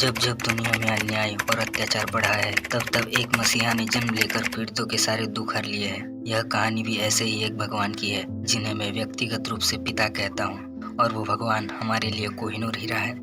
जब जब दुनिया में अन्याय और अत्याचार बढ़ा है, तब तब एक मसीहा ने जन्म लेकर पीड़ितों के सारे दुख हर लिए हैं। यह कहानी भी ऐसे ही एक भगवान की है, जिन्हें मैं व्यक्तिगत रूप से पिता कहता हूँ, और वो भगवान हमारे लिए कोहिनूर हीरा है।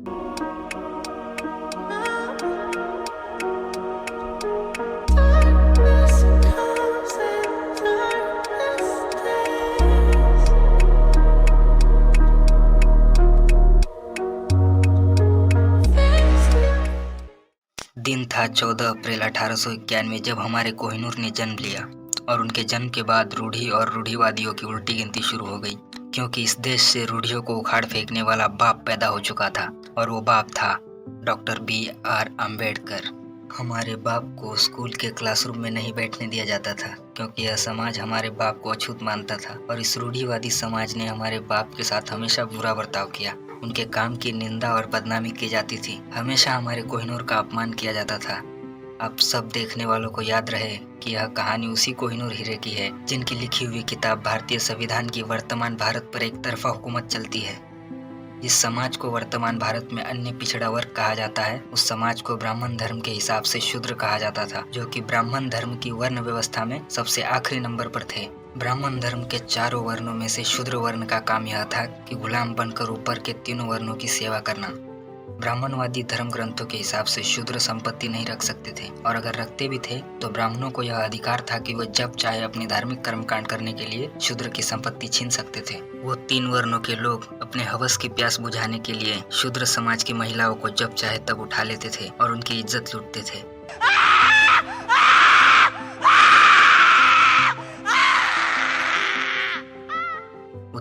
दिन था 14 अप्रैल 1891 जब हमारे कोहिनूर ने जन्म लिया, और उनके जन्म के बाद रूढ़ी और रूढ़िवादियों की उल्टी गिनती शुरू हो गई, क्योंकि इस देश से रूढ़ियों को उखाड़ फेंकने वाला बाप पैदा हो चुका था, और वो बाप था डॉक्टर B.R. अम्बेडकर। हमारे बाप को स्कूल के क्लासरूम में नहीं बैठने दिया जाता था, क्योंकि यह समाज हमारे बाप को अछूत मानता था, और इस रूढ़िवादी समाज ने हमारे बाप के साथ हमेशा बुरा बर्ताव किया। उनके काम की निंदा और बदनामी की जाती थी। हमेशा हमारे कोहिनूर का अपमान किया जाता था। अब सब देखने वालों को याद रहे कि यह कहानी उसी कोहिनूर हीरे की है, जिनकी लिखी हुई किताब भारतीय संविधान की वर्तमान भारत पर एक तरफा हुकूमत चलती है। जिस समाज को वर्तमान भारत में अन्य पिछड़ा वर्ग कहा जाता है, उस समाज को ब्राह्मण धर्म के हिसाब से शूद्र कहा जाता था, जो कि ब्राह्मण धर्म की वर्ण व्यवस्था में सबसे आखिरी नंबर पर थे। ब्राह्मण धर्म के चारों वर्णों में से शूद्र वर्ण का काम यह था कि गुलाम बनकर ऊपर के तीनों वर्णों की सेवा करना। ब्राह्मणवादी धर्म ग्रंथों के हिसाब से शूद्र संपत्ति नहीं रख सकते थे, और अगर रखते भी थे तो ब्राह्मणों को यह अधिकार था कि वो जब चाहे अपने धार्मिक कर्मकांड करने के लिए शूद्र की संपत्ति छीन सकते थे। वो तीन वर्णों के लोग अपने हवस की प्यास बुझाने के लिए शूद्र समाज की महिलाओं को जब चाहे तब उठा लेते थे और उनकी इज्जत लूटते थे।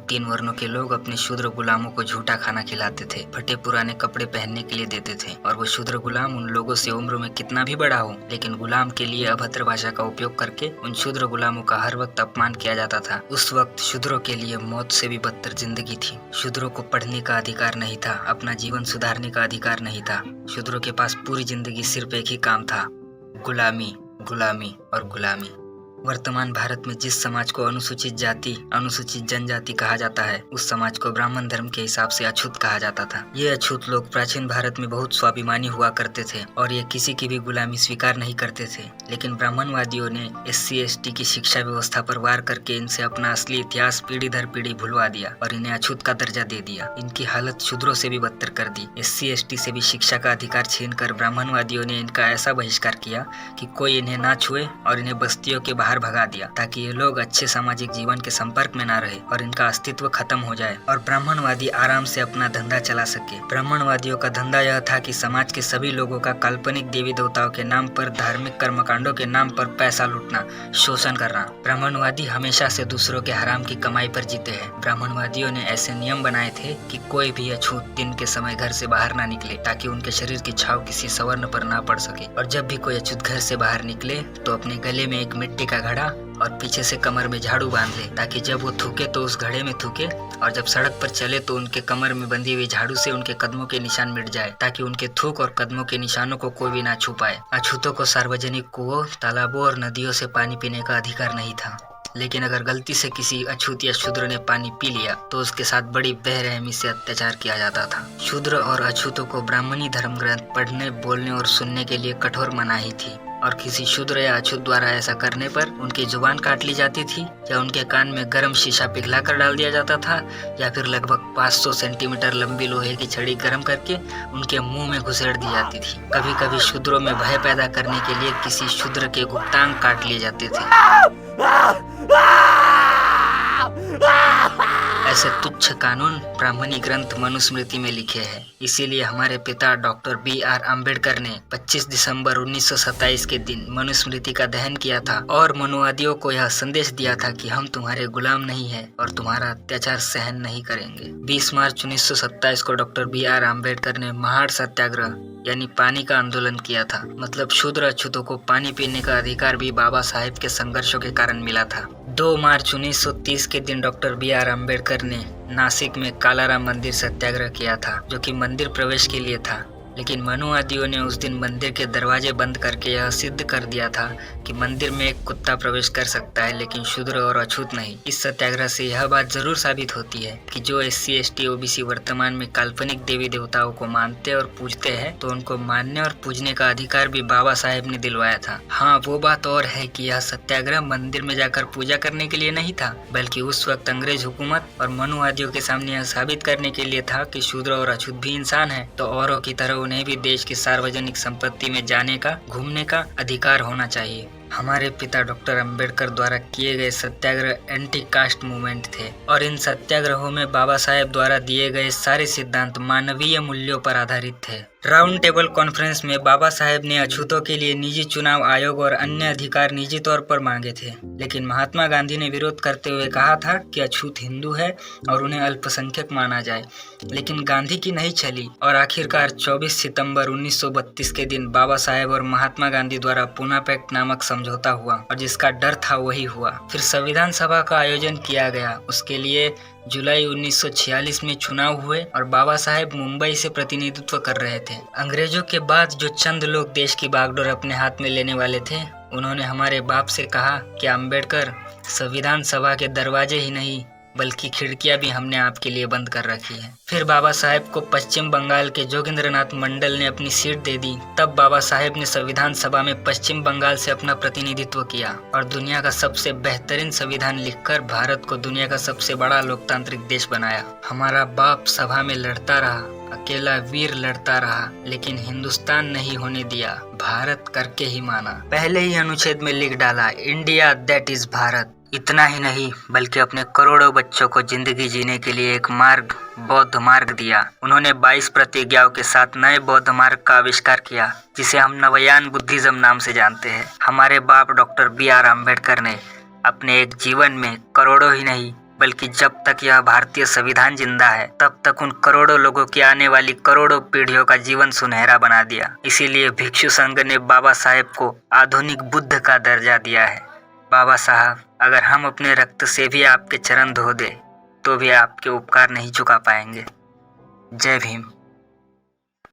तीन वर्णों के लोग अपने शूद्र गुलामों को झूठा खाना खिलाते थे, फटे पुराने कपड़े पहनने के लिए देते थे, और वो शूद्र गुलाम उन लोगों से उम्र में कितना भी बड़ा हो, लेकिन गुलाम के लिए अभद्र भाषा का उपयोग करके उन शूद्र गुलामों का हर वक्त अपमान किया जाता था। उस वक्त शूद्रों के लिए मौत से भी बदतर जिंदगी थी। शूद्रों को पढ़ने का अधिकार नहीं था, अपना जीवन सुधारने का अधिकार नहीं था। शूद्रों के पास पूरी जिंदगी सिर्फ एक ही काम था, गुलामी, गुलामी और गुलामी। वर्तमान भारत में जिस समाज को अनुसूचित जाति, अनुसूचित जनजाति कहा जाता है, उस समाज को ब्राह्मण धर्म के हिसाब से अछूत कहा जाता था। ये अछूत लोग प्राचीन भारत में बहुत स्वाभिमानी हुआ करते थे, और ये किसी की भी गुलामी स्वीकार नहीं करते थे। लेकिन ब्राह्मणवादियों ने SC/ST की शिक्षा व्यवस्था पर वार करके इनसे अपना असली इतिहास पीढ़ी दर पीढ़ी भुलवा दिया और इन्हें अछूत का दर्जा दे दिया। इनकी हालत शूद्रों से भी बदतर कर दी। SC/ST से भी शिक्षा का अधिकार छीन कर ब्राह्मणवादियों ने इनका ऐसा बहिष्कार किया कि कोई इन्हें ना छुए, और इन्हें बस्तियों के बाहर भगा दिया, ताकि ये लोग अच्छे सामाजिक जीवन के संपर्क में ना रहे और इनका अस्तित्व खत्म हो जाए, और ब्राह्मणवादी आराम से अपना धंधा चला सके। ब्राह्मणवादियों का धंधा यह था कि समाज के सभी लोगों का काल्पनिक देवी देवताओं के नाम पर, धार्मिक कर्मकांडों के नाम पर पैसा लूटना, शोषण करना। ब्राह्मणवादी हमेशा से दूसरों के हराम की कमाई पर जीते हैं। ब्राह्मणवादियों ने ऐसे नियम बनाए थे कि कोई भी अछूत दिन के समय घर से बाहर ना निकले, ताकि उनके शरीर की छाव किसी सवर्ण पर ना पड़ सके। और जब भी कोई अछूत घर से बाहर निकले तो अपने गले में एक मिट्टी का घड़ा और पीछे से कमर में झाड़ू बांध ले, ताकि जब वो थूके तो उस घड़े में थूके, और जब सड़क पर चले तो उनके कमर में बंधी हुई झाड़ू से उनके कदमों के निशान मिट जाए, ताकि उनके थूक और कदमों के निशानों को कोई भी ना छू पाए। अछूतों को सार्वजनिक कुओं, तालाबों और नदियों से पानी पीने का अधिकार नहीं था। लेकिन अगर गलती से किसी अछूत या शूद्र ने पानी पी लिया तो उसके साथ बड़ी बेरहमी से अत्याचार किया जाता था। शूद्र और अछूतों को ब्राह्मणी धर्म ग्रंथ पढ़ने, बोलने और सुनने के लिए कठोर मनाही थी, और किसी शूद्र या अछूत द्वारा ऐसा करने पर उनकी जुबान काट ली जाती थी, या उनके कान में गर्म शीशा पिघला कर डाल दिया जाता था, या फिर लगभग 500 सेंटीमीटर लंबी लोहे की छड़ी गर्म करके उनके मुंह में घुसेड़ दी जाती थी। कभी कभी शूद्रों में भय पैदा करने के लिए किसी शूद्र के गुप्तांग काट लिए जाते थे। ऐसे तुच्छ कानून ब्राह्मणी ग्रंथ मनुस्मृति में लिखे हैं। इसीलिए हमारे पिता डॉक्टर B.R. अम्बेडकर ने 25 दिसंबर 1927 के दिन मनुस्मृति का दहन किया था, और मनुवादियों को यह संदेश दिया था कि हम तुम्हारे गुलाम नहीं हैं और तुम्हारा अत्याचार सहन नहीं करेंगे। 20 मार्च 1927 को डॉक्टर B.R. अम्बेडकर ने महाड़ सत्याग्रह यानी पानी का आंदोलन किया था। मतलब शूद्र अछूतों को पानी पीने का अधिकार भी बाबा साहेब के संघर्षों के कारण मिला था। 2 मार्च 1930 के दिन डॉक्टर B.R. अम्बेडकर ने नासिक में कालाराम मंदिर सत्याग्रह किया था, जो कि मंदिर प्रवेश के लिए था। लेकिन मनुवादियों ने उस दिन मंदिर के दरवाजे बंद करके यह सिद्ध कर दिया था कि मंदिर में एक कुत्ता प्रवेश कर सकता है लेकिन शूद्र और अछूत नहीं। इस सत्याग्रह से यह बात जरूर साबित होती है कि जो SC ST OBC वर्तमान में काल्पनिक देवी देवताओं को मानते और पूजते हैं तो उनको मानने और पूजने का अधिकार भी बाबा साहेब ने दिलवाया था। हाँ, वो बात और है कि यह सत्याग्रह मंदिर में जाकर पूजा करने के लिए नहीं था, बल्कि उस वक्त अंग्रेज हुकूमत और मनुवादियों के सामने यह साबित करने के लिए था कि शूद्र और अछूत भी इंसान है, तो औरों की तरह उन्हें भी देश की सार्वजनिक संपत्ति में जाने का, घूमने का अधिकार होना चाहिए। हमारे पिता डॉक्टर अंबेडकर द्वारा किए गए सत्याग्रह एंटी कास्ट मूवमेंट थे और इन सत्याग्रहों में बाबा साहेब द्वारा दिए गए सारे सिद्धांत मानवीय मूल्यों पर आधारित थे। राउंड टेबल कॉन्फ्रेंस में बाबा साहेब ने अछूतों के लिए निजी चुनाव आयोग और अन्य अधिकार निजी तौर पर मांगे थे, लेकिन महात्मा गांधी ने विरोध करते हुए कहा था कि अछूत हिंदू है और उन्हें अल्पसंख्यक माना जाए। लेकिन गांधी की नहीं चली और आखिरकार 24 सितंबर 1932 के दिन बाबा साहेब और महात्मा गांधी द्वारा पूना पैक्ट नामक समझौता हुआ और जिसका डर था वही हुआ। फिर संविधान सभा का आयोजन किया गया। उसके लिए जुलाई 1946 में चुनाव हुए और बाबा साहेब मुंबई से प्रतिनिधित्व कर रहे थे। अंग्रेजों के बाद जो चंद लोग देश की बागडोर अपने हाथ में लेने वाले थे, उन्होंने हमारे बाप से कहा कि अम्बेडकर, संविधान सभा के दरवाजे ही नहीं बल्कि खिड़कियां भी हमने आपके लिए बंद कर रखी है। फिर बाबा साहेब को पश्चिम बंगाल के जोगिंद्रनाथ मंडल ने अपनी सीट दे दी। तब बाबा साहेब ने संविधान सभा में पश्चिम बंगाल से अपना प्रतिनिधित्व किया और दुनिया का सबसे बेहतरीन संविधान लिखकर भारत को दुनिया का सबसे बड़ा लोकतांत्रिक देश बनाया। हमारा बाप सभा में लड़ता रहा, अकेला वीर लड़ता रहा, लेकिन हिंदुस्तान नहीं होने दिया, भारत करके ही माना। पहले ही अनुच्छेद में लिख डाला, इंडिया दैट इज भारत। इतना ही नहीं बल्कि अपने करोड़ों बच्चों को जिंदगी जीने के लिए एक मार्ग, बौद्ध मार्ग दिया। उन्होंने 22 प्रतिज्ञाओं के साथ नए बौद्ध मार्ग का आविष्कार किया, जिसे हम नवयान बुद्धिज्म नाम से जानते हैं। हमारे बाप डॉक्टर BR अम्बेडकर ने अपने एक जीवन में करोड़ों ही नहीं बल्कि जब तक यह भारतीय संविधान जिंदा है तब तक उन करोड़ों लोगों की आने वाली करोड़ों पीढ़ियों का जीवन सुनहरा बना दिया। इसीलिए भिक्षु संघ ने बाबा साहेब को आधुनिक बुद्ध का दर्जा दिया है। बाबा साहब, अगर हम अपने रक्त से भी आपके चरण धो दे तो भी आपके उपकार नहीं चुका पाएंगे। जय भीम।